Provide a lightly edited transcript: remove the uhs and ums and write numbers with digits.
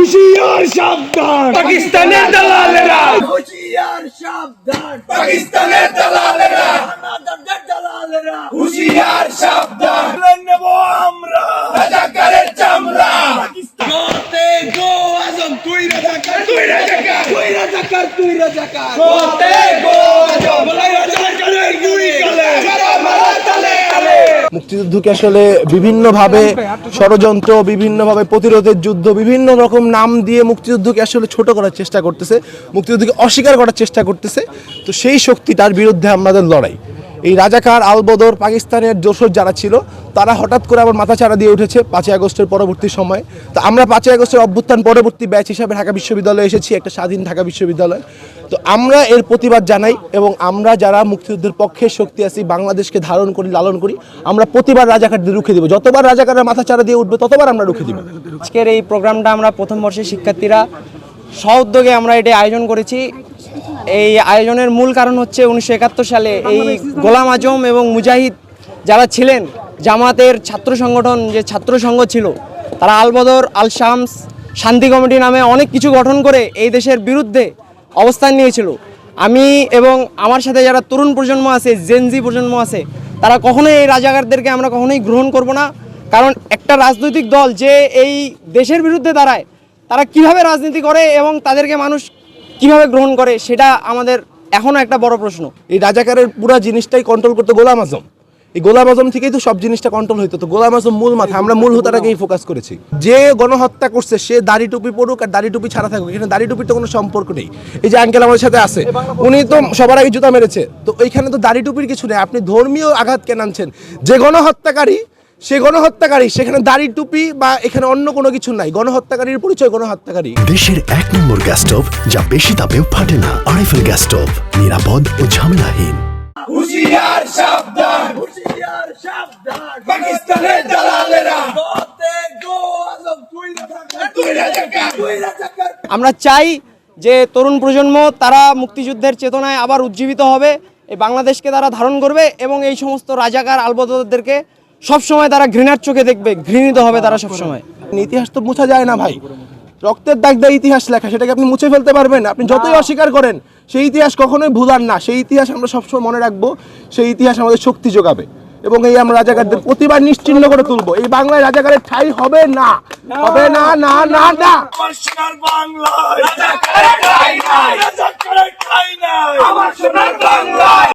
হুঁশিয়ার সাবধান পাকিস্তানের দালালেরা, হুঁশিয়ার সাবধান পাকিস্তানের দালালেরা, হানাদারদের দালালেরা হুঁশিয়ার সাবধান, নেব আমরা রাজাকারের চামড়া। গোতে গো আজম তুই রাজাকার তুই রাজাকার, তুই রাজাকার তুই রাজাকার গোতে গো আজম, বলাই রাজাকারের দুই কালে সারা ভারত তালে তালে। মুক্তিযুদ্ধকে আসলে বিভিন্নভাবে ষড়যন্ত্র, বিভিন্নভাবে প্রতিরোধের যুদ্ধ, বিভিন্ন রকম নাম দিয়ে মুক্তিযুদ্ধকে আসলে ছোট করার চেষ্টা করতেছে, মুক্তিযুদ্ধকে অস্বীকার করার চেষ্টা করতেছে। তো সেই শক্তিটার বিরুদ্ধে আমাদের লড়াই। এই রাজাকার, আলবদর, পাকিস্তানের দোসর যারা ছিল তারা হঠাৎ করে আবার মাথাচাড়া দিয়ে উঠেছে 5ই আগস্টের পরবর্তী সময়। তো আমরা 5ই আগস্টের অভ্যুত্থান পরবর্তী ব্যাচ হিসাবে ঢাকা বিশ্ববিদ্যালয়ে এসেছি, একটা স্বাধীন ঢাকা বিশ্ববিদ্যালয়। তো আমরা এর প্রতিবাদ জানাই এবং আমরা যারা মুক্তিযুদ্ধের পক্ষে শক্তি আছি, বাংলাদেশকে ধারণ করি, লালন করি, আমরা প্রতিবার রাজাকারদের রুখে দিব। যতবার রাজাকাররা মাথাচাড়া দিয়ে উঠবে ততবার আমরা রুখে দিব। আজকের এই প্রোগ্রামটা আমরা প্রথম বর্ষের শিক্ষার্থীরা সউদ্যোগে আমরা এটা আয়োজন করেছি। এই আয়োজনের মূল কারণ হচ্ছে 1971 সালে এই গোলাম আজম এবং মুজাহিদ যারা ছিলেন, জামাতের ছাত্র সংগঠন যে ছাত্র সংঘ ছিল, তারা আলবদর, আল শামস, শান্তি কমিটি নামে অনেক কিছু গঠন করে এই দেশের বিরুদ্ধে অবস্থান নিয়েছিল। আমি এবং আমার সাথে যারা তরুণ প্রজন্ম আছে, জেনজি প্রজন্ম আছে, তারা কখনোই এই রাজাকারদেরকে আমরা কখনোই গ্রহণ করব না। কারণ একটা রাজনৈতিক দল যে এই দেশের বিরুদ্ধে দাঁড়ায়, তারা কিভাবে রাজনীতি করে এবং তাদেরকে মানুষ কিভাবে গ্রহণ করে, সেটা আমাদের এখনও একটা বড় প্রশ্ন। এই রাজাকারের পুরো জিনিসটাই কন্ট্রোল করতো গোলাম আজম। এই গোলাম আজম থেকেই তো সব জিনিসটা কন্ট্রোল হইতো। তো গোলাম আজম মূল মাথা, আমরা মূল হোতাটাকেই ফোকাস করেছি। যে গণহত্যা করছে সে দাড়ি টুপি পড়ুক আর দাড়ি টুপি ছাড়া থাকুক, এখানে দাড়ি টুপির তো কোনো সম্পর্ক নেই। এই যে আঙ্কেল আমাদের সাথে আছে, উনি তো সবার আগে জুতা মেরেছে। তো এইখানে তো দাড়ি টুপির কিছু নেই। আপনি ধর্মীয় আঘাত কেন আনছেন? যে গণহত্যাকারী সে গণহত্যাকারী, সেখানে দাড়ি টুপি বা এখানে অন্য কোনো কিছু নাই। গণহত্যাকারীর পরিচয় গণহত্যাকারী। দেশের 1 নম্বর গ্যাস স্টোভ যা বেশি তাপেও ফাটে না। আরএফএল গ্যাস স্টোভ, নিরাপদ ও ঝামেলাহীন। হুঁশিয়ার সাবধান, হুঁশিয়ার সাবধান পাকিস্তানের দালালেরা, গোতে গো আজম তুই রাজাকার তুই রাজাকার, তুই রাজাকার আমরা চাই যে তরুণ প্রজন্ম তারা মুক্তিযুদ্ধের চেতনায় আবার উজ্জীবিত হবে, এই বাংলাদেশকে তারা ধারণ করবে এবং এই সমস্ত রাজাকার আলবদরদেরকে সবসময় তারা ঘৃণার চোখে দেখবে, ঘৃণিত হবে তারা সবসময়। ইতিহাস তো মুছা যায় না ভাই, রক্তের দাগ দিয়ে ইতিহাস লেখা, সেটাকে আপনি মুছে ফেলতে পারবেন? আপনি যতই অস্বীকার করেন সেই ইতিহাস কখনোই ভুলার না। সেই ইতিহাস আমরা সবসময় মনে রাখবো, সেই ইতিহাস আমাদের শক্তি যোগাবে এবং এই আমরা রাজাকারদের প্রতিবার নিশ্চিহ্ন করে তুলবো। এই বাংলায় রাজাকারের ঠাঁই হবে না, হবে না, না না না। আমার সোনার বাংলায় রাজাকারের ঠাঁই নাই, রাজাকারের ঠাঁই নাই আমার সোনার বাংলায়।